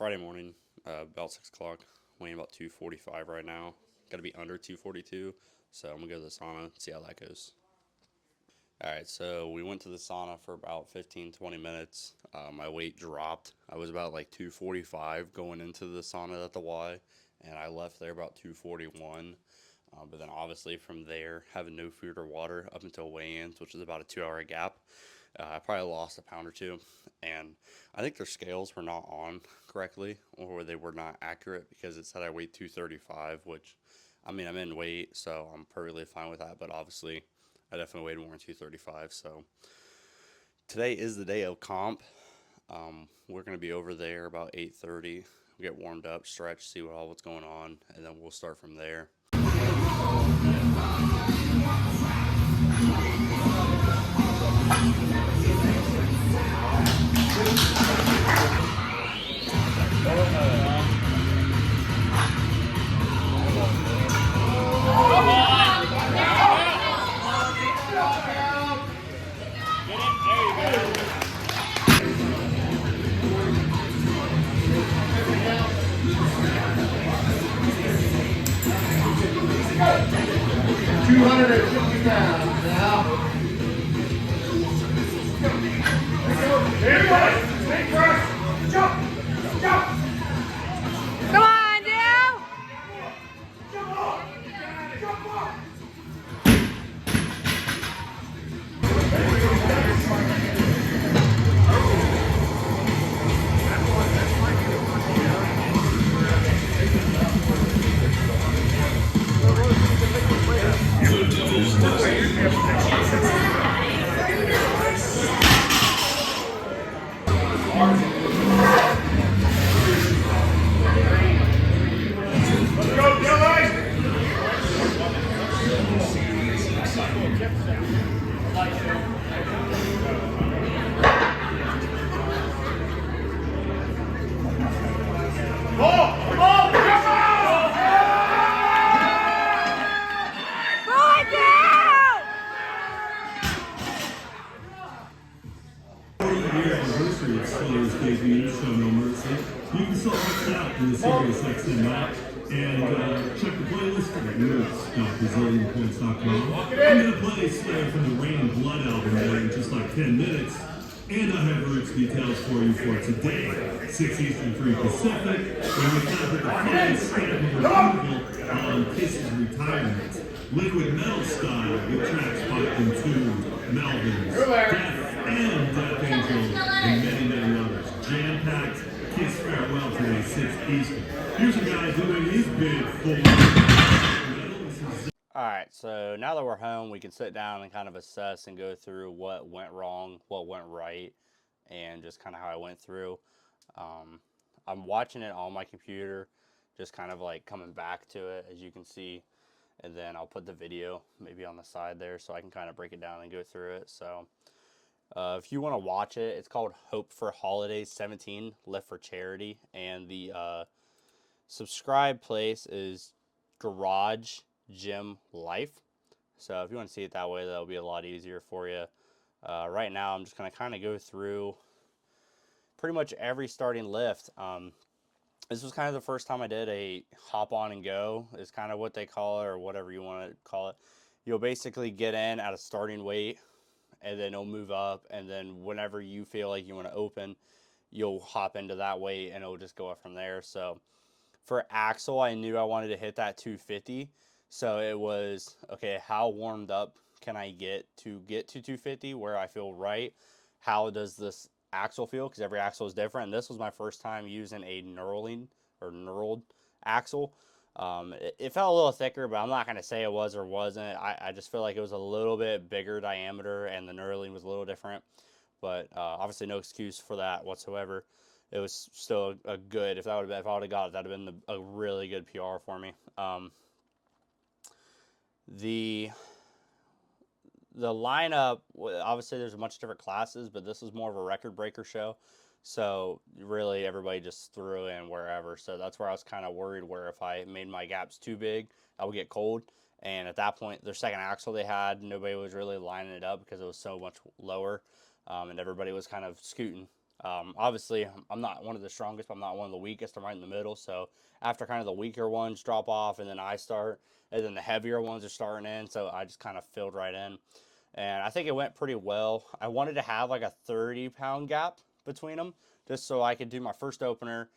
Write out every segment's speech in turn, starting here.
Friday morning, about 6 o'clock, weighing about 245 right now. Got to be under 242, so I'm going to go to the sauna and see how that goes. All right, so we went to the sauna for about 15, 20 minutes. My weight dropped. I was about like 245 going into the sauna at the Y, and I left there about 241. But then obviously from there, having no food or water up until weigh-ins, which is about a 2 hour gap, I probably lost a pound or two. And I think their scales were not on correctly, or they were not accurate, because it said I weighed 235, which, I mean, I'm in weight, so I'm perfectly fine with that. But obviously, I definitely weighed more than 235. So today is the day of comp. We're going to be over there about 8:30. We'll get warmed up, stretch, see what's going on, and then we'll start from there. Come on, Dale! Anniversary of Slayer's debut, Show No Mercy. You can still check it out in the SiriusXM app and check the playlist at roots.brazilianpoints.com. I'm going to play Slayer from the Rain and Blood album there in just like 10 minutes. And I have Roots details for you for today, 6 Eastern, 3 Pacific, when we cap at the final stamp of approval on Kiss's retirement. Liquid Metal style with tracks by Entombed, Melvins, Death, and Death Angel, and many, many others. Jam-packed Kiss farewell today, 6 Eastern. Here's a guy doing his bid for... Alright, so now that we're home, we can sit down and kind of assess and go through what went wrong, what went right, and just kind of how I went through. I'm watching it on my computer, just kind of like coming back to it, as you can see. And then I'll put the video maybe on the side there so I can kind of break it down and go through it. So if you want to watch it, it's called Hope for Holidays 17, Lift for Charity. And the subscribe place is Garage Gym Life. So if you want to see it that way, that'll be a lot easier for you. Right now, I'm just going to kind of go through pretty much every starting lift. This was kind of the first time I did a hop on and go, is kind of what they call it, or whatever you want to call it. You'll basically get in at a starting weight, and then it'll move up, and then whenever you feel like you want to open, you'll hop into that weight, and it'll just go up from there. So for axle, I knew I wanted to hit that 250. So it was, okay, how warmed up can I get to 250 where I feel right? How does this axle feel? Because every axle is different. And this was my first time using a knurled axle. It felt a little thicker, but I'm not going to say it was or wasn't. I just feel like it was a little bit bigger diameter, and the knurling was a little different. But obviously no excuse for that whatsoever. It was still a good, if I would have got it, that would have been a really good PR for me. The lineup, obviously there's a bunch of different classes, but this was more of a record breaker show. So really everybody just threw in wherever. So that's where I was kind of worried, where if I made my gaps too big, I would get cold. And at that point, their second axle they had, nobody was really lining it up because it was so much lower. And everybody was kind of scooting Obviously, I'm not one of the strongest, but I'm not one of the weakest. I'm right in the middle. So after kind of the weaker ones drop off, and then I start, and then the heavier ones are starting in. So I just kind of filled right in, and I think it went pretty well. I wanted to have like a 30-pound gap between them, just so I could do my first opener,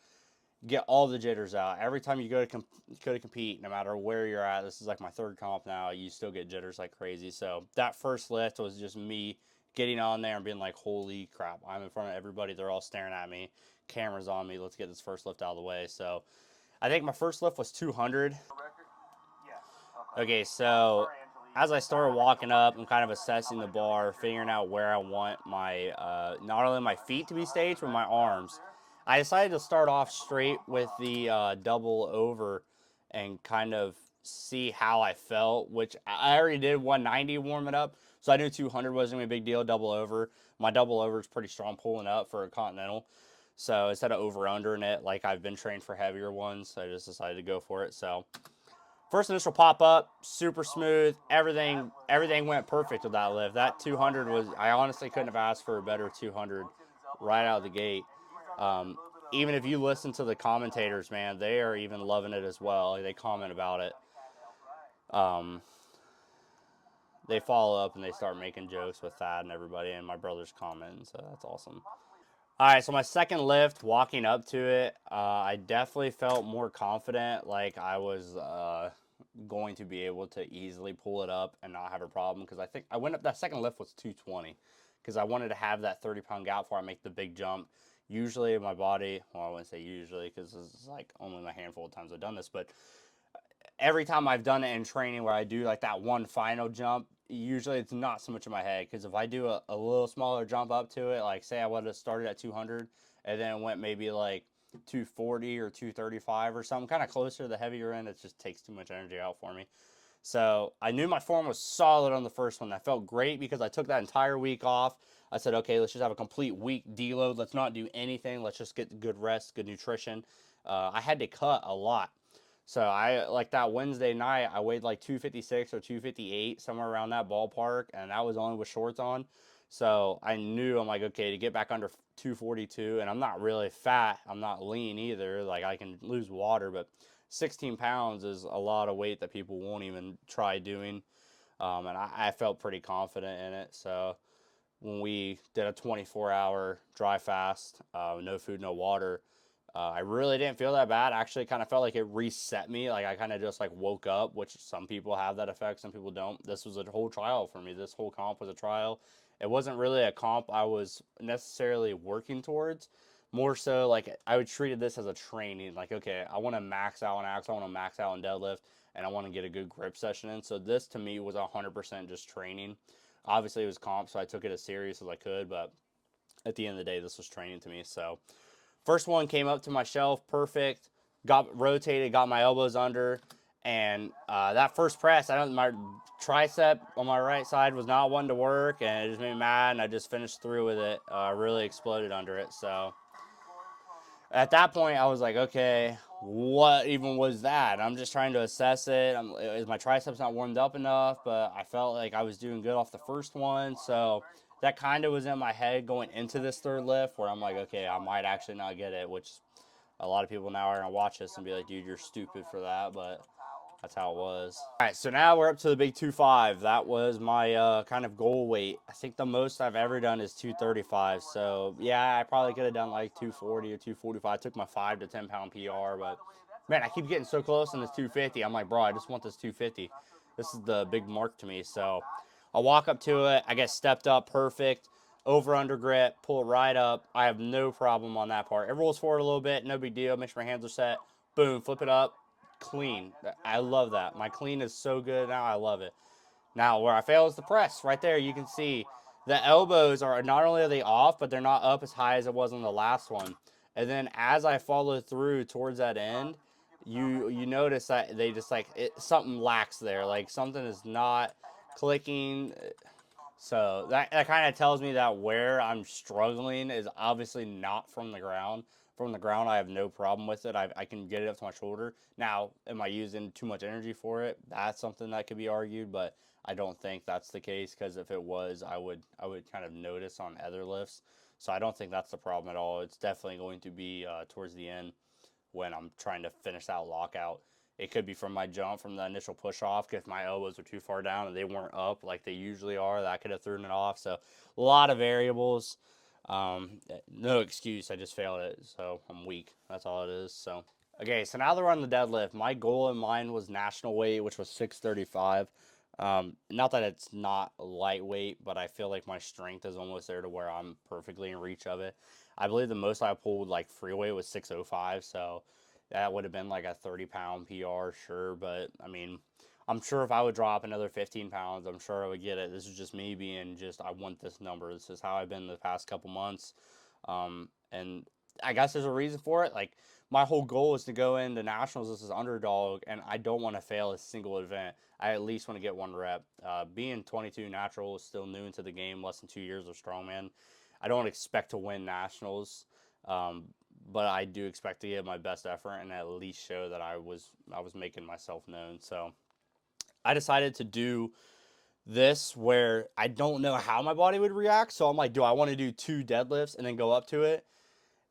get all the jitters out. Every time you go to compete, no matter where you're at, this is like my third comp now, you still get jitters like crazy. So that first lift was just me getting on there and being like, holy crap, I'm in front of everybody. They're all staring at me. Cameras on me. Let's get this first lift out of the way. So I think my first lift was 200. Okay, so as I started walking up, I'm kind of assessing the bar, figuring out where I want my, not only my feet to be staged, but my arms. I decided to start off straight with the double over and kind of see how I felt, which I already did 190 warming up, so I knew 200 wasn't gonna be a big deal. Double over, my double over is pretty strong pulling up for a continental. So instead of over undering it, like I've been trained for heavier ones, I just decided to go for it. So first initial pop up, super smooth. Everything went perfect with that lift. That 200 was, I honestly couldn't have asked for a better 200 right out of the gate. Um, Even if you listen to the commentators, man, they are even loving it as well. They comment about it. Um, they follow up and they start making jokes with Thad and everybody, and my brother's commenting, so that's awesome. All right, so my second lift, walking up to it, I definitely felt more confident, like I was going to be able to easily pull it up and not have a problem, because I think I went up, that second lift was 220, because I wanted to have that 30-pound gap before I make the big jump. Usually my body, well, I wouldn't say usually, because this is like only a handful of times I've done this, but every time I've done it in training where I do like that one final jump, usually it's not so much in my head, because if I do a little smaller jump up to it, like say I would have started at 200 and then went maybe like 240 or 235 or something, kind of closer to the heavier end, it just takes too much energy out for me. So I knew my form was solid on the first one. That felt great because I took that entire week off. I said, okay, let's just have a complete week deload. Let's not do anything. Let's just get good rest, good nutrition. I had to cut a lot. So I, like that Wednesday night, I weighed like 256 or 258, somewhere around that ballpark, and that was only with shorts on. So I knew, I'm like, okay, to get back under 242, and I'm not really fat, I'm not lean either. Like I can lose water, but 16 pounds is a lot of weight that people won't even try doing. And I felt pretty confident in it. So when we did a 24-hour dry fast, no food, no water, I really didn't feel that bad. Actually, kind of felt like it reset me. Like I kind of just like woke up, which some people have that effect, some people don't. This was a whole trial for me. This whole comp was a trial. It wasn't really a comp I was necessarily working towards. More so, like I would treated this as a training. Like, okay, I want to max out on axe, I want to max out on deadlift, and I want to get a good grip session in. So this to me was 100% just training. Obviously, it was comp, so I took it as serious as I could. But at the end of the day, this was training to me. So first one came up to my shelf, perfect. Got rotated, got my elbows under, and that first press, my tricep on my right side was not one to work, and it just made me mad. And I just finished through with it. Really exploded under it. So at that point, I was like, okay, what even was that? I'm just trying to assess it. Is my triceps not warmed up enough? But I felt like I was doing good off the first one, so that kind of was in my head going into this third lift, where I'm like, okay, I might actually not get it, which a lot of people now are gonna watch this and be like, dude, you're stupid for that, but that's how it was. All right, so now we're up to the big 2.5. That was my kind of goal weight. I think the most I've ever done is 235. So yeah, I probably could have done like 240 or 245. I took my 5 to 10 pound PR, but man, I keep getting so close in this 250. I'm like, bro, I just want this 250. This is the big mark to me. So I walk up to it. I get stepped up perfect. Over under grip, pull it right up. I have no problem on that part. It rolls forward a little bit, no big deal. Make sure my hands are set. Boom, flip it up, clean. I love that. My clean is so good now. I love it. Now, where I fail is the press. Right there, you can see the elbows are not only are they off, but they're not up as high as it was on the last one. And then as I follow through towards that end, you notice that they just like something lacks there. Like something is not clicking. So that kind of tells me that where I'm struggling is obviously not from the ground. From the ground, I have no problem with it. I can get it up to my shoulder. Now, am I using too much energy for it? That's something that could be argued, but I don't think that's the case, because if it was, I would kind of notice on other lifts. So I don't think that's the problem at all. It's definitely going to be towards the end when I'm trying to finish that lockout. It could be from my jump from the initial push off. If my elbows are too far down and they weren't up like they usually are, that could have thrown it off. So a lot of variables. No excuse. I just failed it. So I'm weak. That's all it is. So okay. So now they're on the deadlift. My goal in mind was national weight, which was 635. Not that it's not lightweight, but I feel like my strength is almost there to where I'm perfectly in reach of it. I believe the most I pulled like free weight was 605, so that would have been like a 30-pound PR, sure. But I mean, I'm sure if I would drop another 15 pounds, I'm sure I would get it. This is just me being just, I want this number. This is how I've been the past couple months. And I guess there's a reason for it. Like, my whole goal is to go into nationals as an underdog, and I don't want to fail a single event. I at least want to get one rep. Being 22 natural is still new into the game, less than 2 years of strongman. I don't expect to win nationals, but I do expect to give my best effort and at least show that I was making myself known. So I decided to do this where I don't know how my body would react. So I'm like, do I want to do 2 deadlifts and then go up to it?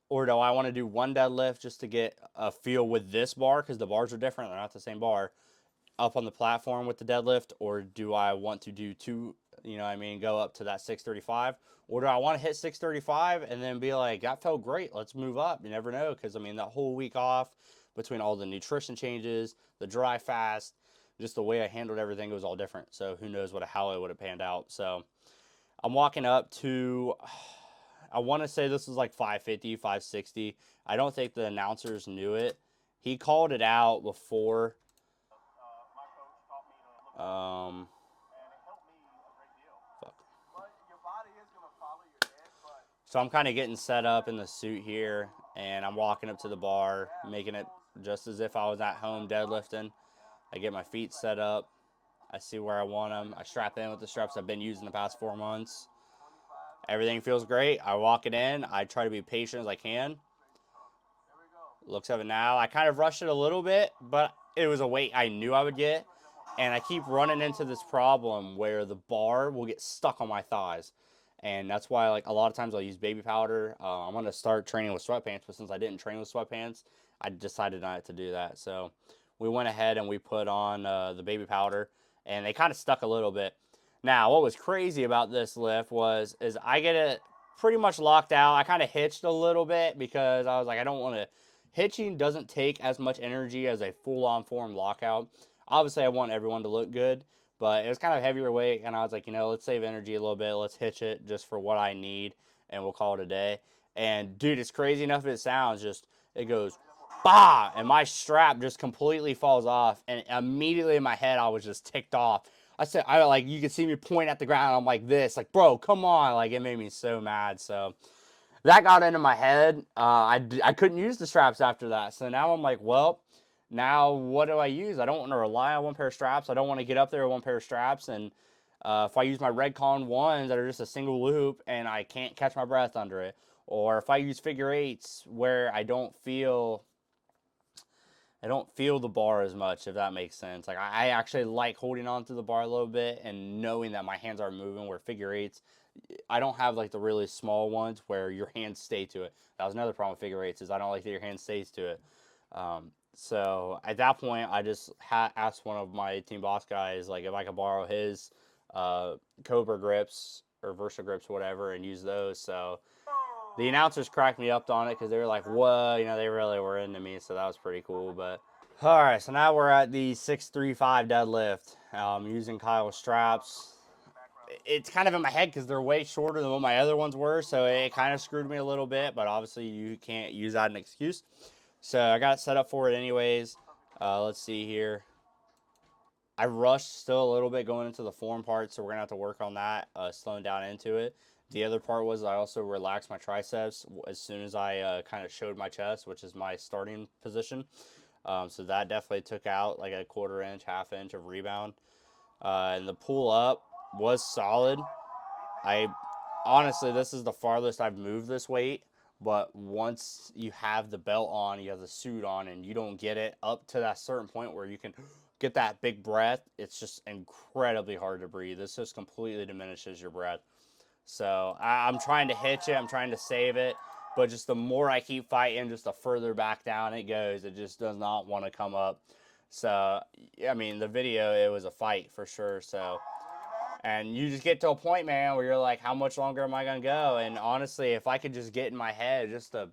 Or do I want to do 1 deadlift just to get a feel with this bar? Because the bars are different. They're not the same bar. Up on the platform with the deadlift. Or do I want to do 2, you know what I mean, go up to that 635? Or do I want to hit 635 and then be like, that felt great. Let's move up. You never know. Because, I mean, that whole week off between all the nutrition changes, the dry fast, just the way I handled everything, it was all different. So who knows how it would have panned out. So I'm walking up to, I want to say this was like 550, 560. I don't think the announcers knew it. He called it out before. Fuck. So I'm kind of getting set up in the suit here, and I'm walking up to the bar, making it just as if I was at home deadlifting. I get my feet set up. I see where I want them. I strap in with the straps I've been using the past 4 months. Everything feels great. I walk it in. I try to be patient as I can. Looks of it now. I kind of rushed it a little bit, but it was a weight I knew I would get. And I keep running into this problem where the bar will get stuck on my thighs. And that's why, like, a lot of times I'll use baby powder. I'm going to start training with sweatpants, but since I didn't train with sweatpants, I decided not to do that. So we went ahead and we put on the baby powder, and they kind of stuck a little bit. Now, what was crazy about this lift is I get it pretty much locked out. I kind of hitched a little bit because I was like, I don't want to. Hitching doesn't take as much energy as a full-on form lockout. Obviously, I want everyone to look good, but it was kind of heavier weight, and I was like, let's save energy a little bit. Let's hitch it just for what I need, and we'll call it a day. And, dude, it's crazy enough as it sounds. Just, it goes, bah, and my strap just completely falls off, and immediately in my head, I was just ticked off. You could see me point at the ground. I'm like this, like, bro, come on. Like, it made me so mad. So that got into my head. I couldn't use the straps after that. So now I'm like, well, now what do I use? I don't want to rely on one pair of straps. I don't want to get up there with one pair of straps. And if I use my Redcon ones that are just a single loop and I can't catch my breath under it, or if I use figure eights where I don't feel the bar as much, if that makes sense. Like, I actually like holding on to the bar a little bit and knowing that my hands are moving, where figure eights, I don't have like the really small ones where your hands stay to it. That was another problem with figure eights, is I don't like that your hand stays to it. So at that point, I just asked one of my Team Boss guys, like, if I could borrow his Cobra grips or Versa grips, whatever, and use those. So the announcers cracked me up on it because they were like, whoa, they really were into me. So that was pretty cool. But all right, so now we're at the 635 deadlift. Using Kyle's straps. It's kind of in my head because they're way shorter than what my other ones were, so it kind of screwed me a little bit, but obviously you can't use that as an excuse. So I got set up for it anyways. Let's see here. I rushed still a little bit going into the form part, so we're going to have to work on that, slowing down into it. The other part was I also relaxed my triceps as soon as I kind of showed my chest, which is my starting position. So that definitely took out like a quarter inch, half inch of rebound. And the pull up was solid. Honestly, this is the farthest I've moved this weight, but once you have the belt on, you have the suit on, and you don't get it up to that certain point where you can get that big breath, it's just incredibly hard to breathe. This just completely diminishes your breath. So I'm trying to hitch it. I'm trying to save it. But just the more I keep fighting, just the further back down it goes. It just does not want to come up. So, I mean, the video, it was a fight for sure. So, and you just get to a point, man, where you're like, how much longer am I going to go? And honestly, if I could just get in my head just to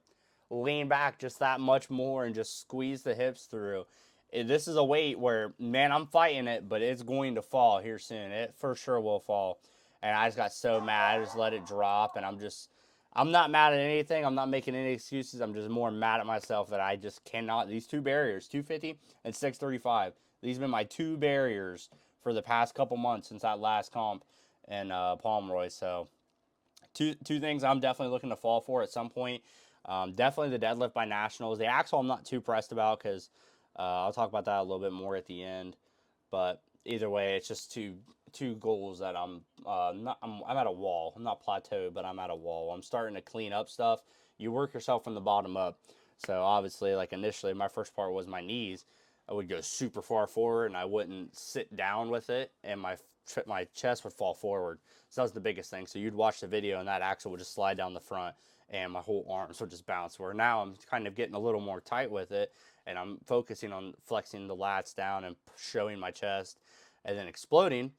lean back just that much more and just squeeze the hips through. This is a weight where, man, I'm fighting it, but it's going to fall here soon. It for sure will fall. And I just got so mad. I just let it drop. And I'm not mad at anything. I'm not making any excuses. I'm just more mad at myself that I just cannot. These two barriers, 250 and 635, these have been my two barriers for the past couple months since that last comp in Pomeroy. So two things I'm definitely looking to fall for at some point. Definitely the deadlift by nationals. The axle I'm not too pressed about because I'll talk about that a little bit more at the end. But either way, it's just two goals that I'm at a wall. I'm not plateaued, but I'm at a wall. I'm starting to clean up stuff. You work yourself from the bottom up. So obviously, like initially, my first part was my knees. I would go super far forward and I wouldn't sit down with it, and my chest would fall forward. So that was the biggest thing. So you'd watch the video and that axle would just slide down the front, and my whole arms would just bounce. Where now I'm kind of getting a little more tight with it, and I'm focusing on flexing the lats down and showing my chest, and then exploding.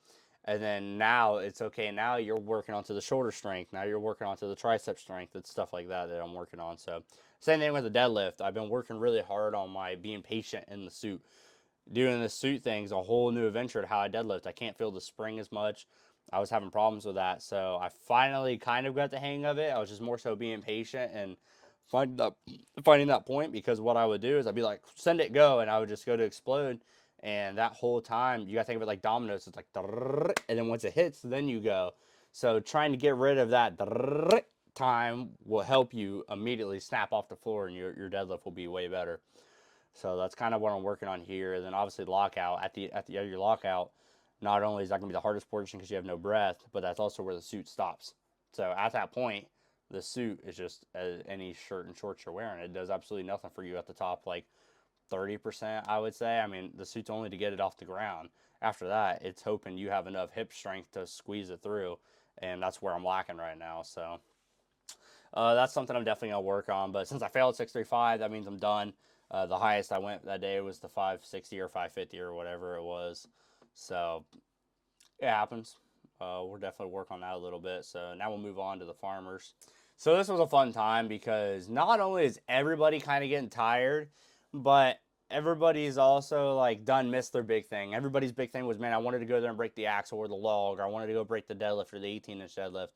And then now it's okay. Now you're working onto the shoulder strength. Now you're working onto the tricep strength. It's stuff like that that I'm working on. So same thing with the deadlift. I've been working really hard on my being patient in the suit. Doing the suit thing's a whole new adventure to how I deadlift. I can't feel the spring as much. I was having problems with that. So I finally kind of got the hang of it. I was just more so being patient and finding that point, because what I would do is I'd be like, send it, go. And I would just go to explode. And that whole time, you got to think of it like dominoes. It's like, and then once it hits, then you go. So trying to get rid of that time will help you immediately snap off the floor, and your deadlift will be way better. So that's kind of what I'm working on here. And then obviously lockout at the end of your lockout, not only is that going to be the hardest portion because you have no breath, but that's also where the suit stops. So at that point, the suit is just any shirt and shorts you're wearing. It does absolutely nothing for you at the top, like 30%, I would say. I mean, the suit's only to get it off the ground. After that, it's hoping you have enough hip strength to squeeze it through, and that's where I'm lacking right now. So that's something I'm definitely gonna work on. But since I failed 635, that means I'm done. The highest I went that day was the 560 or 550 or whatever it was. So it happens. We'll definitely work on that a little bit. So now we'll move on to the farmers. So this was a fun time because not only is everybody kind of getting tired, but everybody's also like done missed their big thing. Everybody's big thing was, man, I wanted to go there and break the axle or the log, or I wanted to go break the deadlift or the 18-inch deadlift.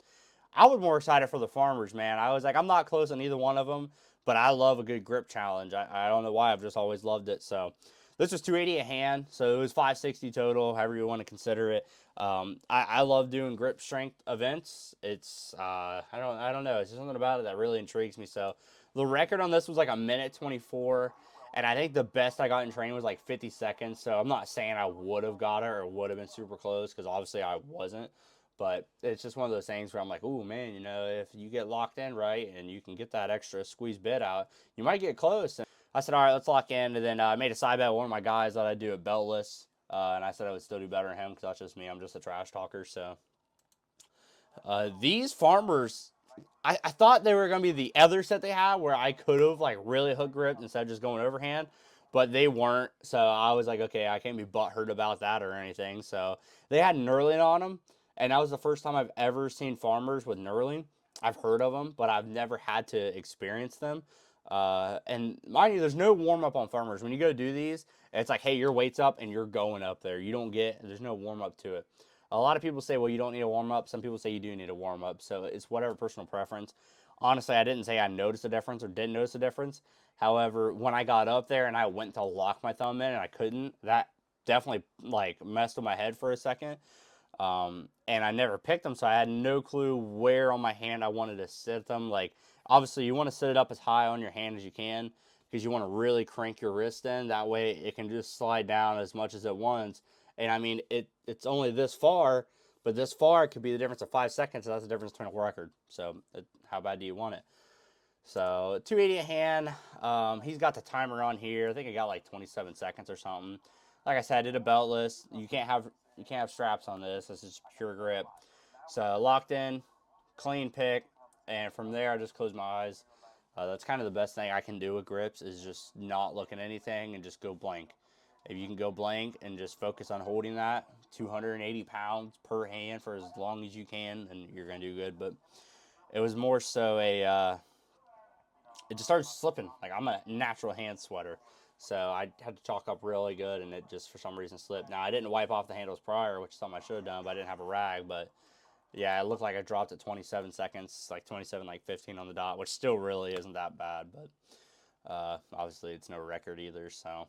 I was more excited for the farmers, man. I was like, I'm not close on either one of them, but I love a good grip challenge. I don't know why. I've just always loved it. So this was 280 a hand, so it was 560 total, however you want to consider it. I love doing grip strength events. It's I don't know. It's just something about it that really intrigues me. So the record on this was like a minute 24. And I think the best I got in training was like 50 seconds. So I'm not saying I would have got it or would have been super close, because obviously I wasn't. But it's just one of those things where I'm like, oh man, if you get locked in right and you can get that extra squeeze bit out, you might get close. And I said, all right, let's lock in. And then I made a side bet with one of my guys that I'd do it beltless. And I said I would still do better than him because that's just me. I'm just a trash talker. So these farmers, I thought they were going to be the other set they had where I could have like really hook gripped instead of just going overhand, but they weren't. So I was like, okay, I can't be butthurt about that or anything. So they had knurling on them, and that was the first time I've ever seen farmers with knurling. I've heard of them, but I've never had to experience them. And mind you, there's no warm up on farmers. When you go do these, it's like, hey, your weight's up and you're going up there. There's no warm up to it. A lot of people say, well, you don't need a warm up. Some people say you do need a warm up. So it's whatever personal preference. Honestly, I didn't say I noticed a difference or didn't notice a difference. However, when I got up there and I went to lock my thumb in and I couldn't, that definitely like messed with my head for a second. And I never picked them, so I had no clue where on my hand I wanted to sit them. Like, obviously, you want to sit it up as high on your hand as you can because you want to really crank your wrist in. That way, it can just slide down as much as it wants. And I mean, it's only this far, but this far could be the difference of 5 seconds. So that's the difference between a record. So, how bad do you want it? So 280 a hand. He's got the timer on here. I think I got like 27 seconds or something. Like I said, I did a beltless. You can't have straps on this. This is pure grip. So locked in, clean pick, and from there I just close my eyes. That's kind of the best thing I can do with grips is just not look at anything and just go blank. If you can go blank and just focus on holding that 280 pounds per hand for as long as you can, then you're gonna do good. But it was more so it just started slipping. Like I'm a natural hand sweater, so I had to chalk up really good, and it just for some reason slipped. Now I didn't wipe off the handles prior, which is something I should have done, but I didn't have a rag. But yeah, it looked like I dropped at 27 seconds, like 27, like 15 on the dot, which still really isn't that bad. But obviously it's no record either. So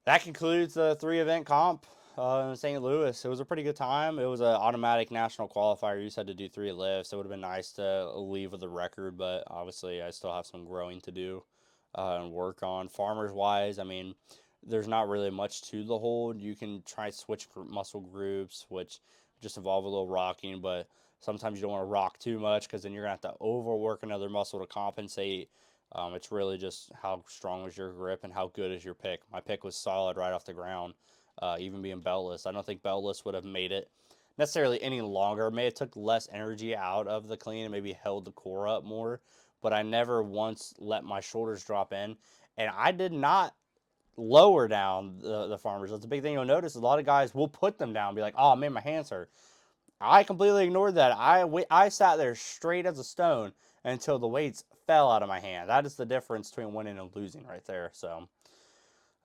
that concludes the 3 event comp in St. Louis. It was a pretty good time. It was an automatic national qualifier. You just had to do 3 lifts. It would have been nice to leave with a record, but obviously I still have some growing to do and work on. Farmers wise, I mean, there's not really much to the hold. You can try switch muscle groups, which just involve a little rocking, but sometimes you don't want to rock too much because then you're going to have to overwork another muscle to compensate. It's really just how strong was your grip and how good is your pick. My pick was solid right off the ground, even being beltless. I don't think beltless would have made it necessarily any longer. It may have took less energy out of the clean and maybe held the core up more, but I never once let my shoulders drop in. And I did not lower down the farmers. That's a big thing you'll notice. A lot of guys will put them down and be like, oh, man, my hands hurt. I completely ignored that. I sat there straight as a stone until the weights fell out of my hand. That is the difference between winning and losing right there. So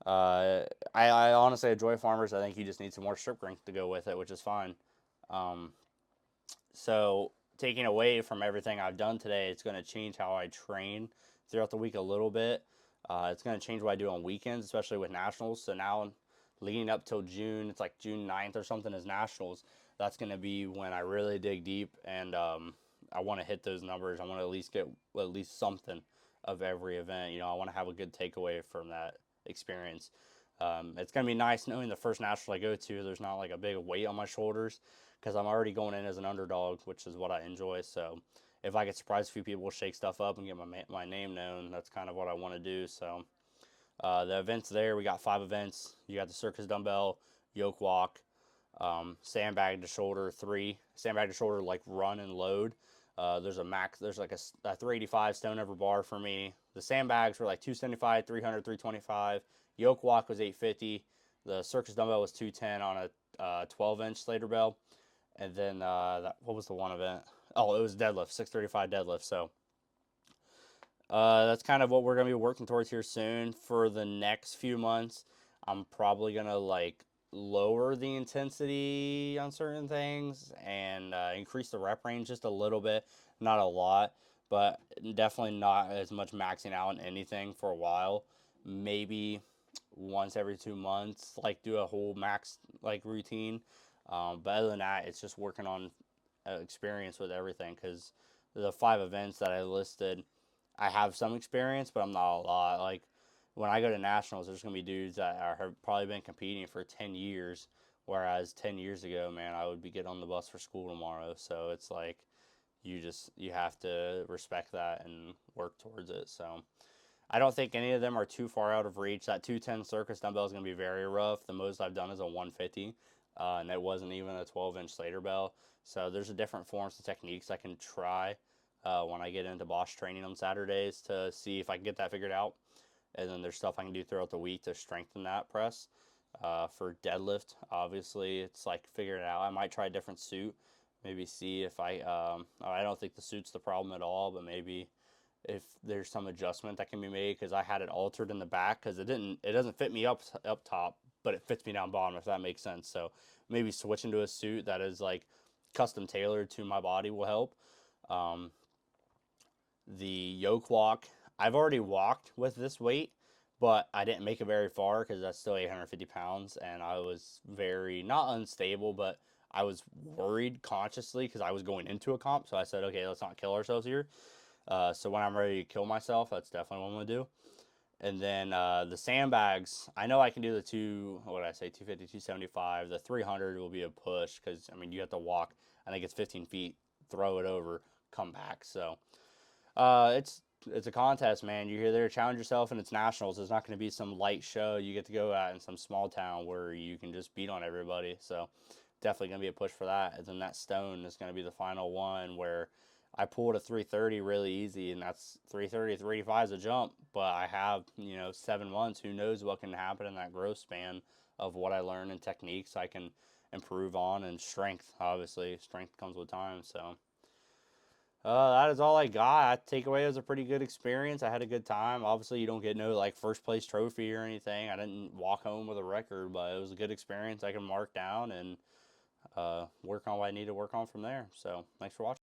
I honestly enjoy farmers. I think you just need some more strip strength to go with it, which is fine. Um, so taking away from everything I've done today, it's going to change how I train throughout the week a little bit. It's going to change what I do on weekends, especially with nationals. So now leading up till June, it's like June 9th or something is nationals. That's going to be when I really dig deep and I want to hit those numbers. I want to at least get at least something of every event. You know, I want to have a good takeaway from that experience. It's going to be nice knowing the first national I go to, there's not like a big weight on my shoulders because I'm already going in as an underdog, which is what I enjoy. So if I could surprise a few people, shake stuff up, and get my name known, that's kind of what I want to do. So the events there, we got 5 events. You got the circus dumbbell, yoke walk, sandbag to shoulder 3, sandbag to shoulder like run and load. There's a max, there's like a 385 stone over bar for me. The sandbags were like 275, 300, 325. Yoke walk was 850. The circus dumbbell was 210 on a 12-inch Slater bell. And then what was the one event? Oh, it was deadlift, 635 deadlift. So that's kind of what we're going to be working towards here soon. For the next few months, I'm probably going to like lower the intensity on certain things and increase the rep range just a little bit, not a lot, but definitely not as much maxing out in anything for a while. Maybe once every 2 months, like do a whole max like routine. But other than that, it's just working on experience with everything because the 5 events that I listed, I have some experience, but I'm not a lot. Like when I go to nationals, there's gonna be dudes that have probably been competing for 10 years, whereas 10 years ago, man, I would be getting on the bus for school tomorrow. So it's like you have to respect that and work towards it. So I don't think any of them are too far out of reach. That 210 circus dumbbell is going to be very rough. The most I've done is a 150, and it wasn't even a 12-inch Slater bell. So there's a different forms of techniques I can try when I get into Bosch training on Saturdays to see if I can get that figured out. And then there's stuff I can do throughout the week to strengthen that press. For deadlift, obviously, it's like figuring it out. I might try a different suit, maybe see if I don't think the suit's the problem at all, but maybe if there's some adjustment that can be made because I had it altered in the back because it doesn't fit me up top, but it fits me down bottom, if that makes sense. So maybe switching to a suit that is like custom tailored to my body will help. The yoke walk, I've already walked with this weight, but I didn't make it very far because that's still 850 pounds, and I was very not unstable, but I was worried consciously because I was going into a comp. So I said, okay, let's not kill ourselves here. So when I'm ready to kill myself, that's definitely what I'm going to do. And then the sandbags, I know I can do the 250, 275. The 300 will be a push because, I mean, you have to walk, I think it's 15 feet, throw it over, come back. So it's a contest, man. You're there to challenge yourself, and it's nationals. It's not going to be some light show you get to go at in some small town where you can just beat on everybody. So definitely going to be a push for that. And then that stone is going to be the final one where I pulled a 330 really easy, and that's 330, 385 is a jump, but I have, 7 months. Who knows what can happen in that growth span of what I learn and techniques I can improve on, and strength, obviously. Strength comes with time, so. That is all I got. Takeaway was a pretty good experience. I had a good time. Obviously, you don't get no like first place trophy or anything. I didn't walk home with a record, but it was a good experience I can mark down and work on what I need to work on from there. So, thanks for watching.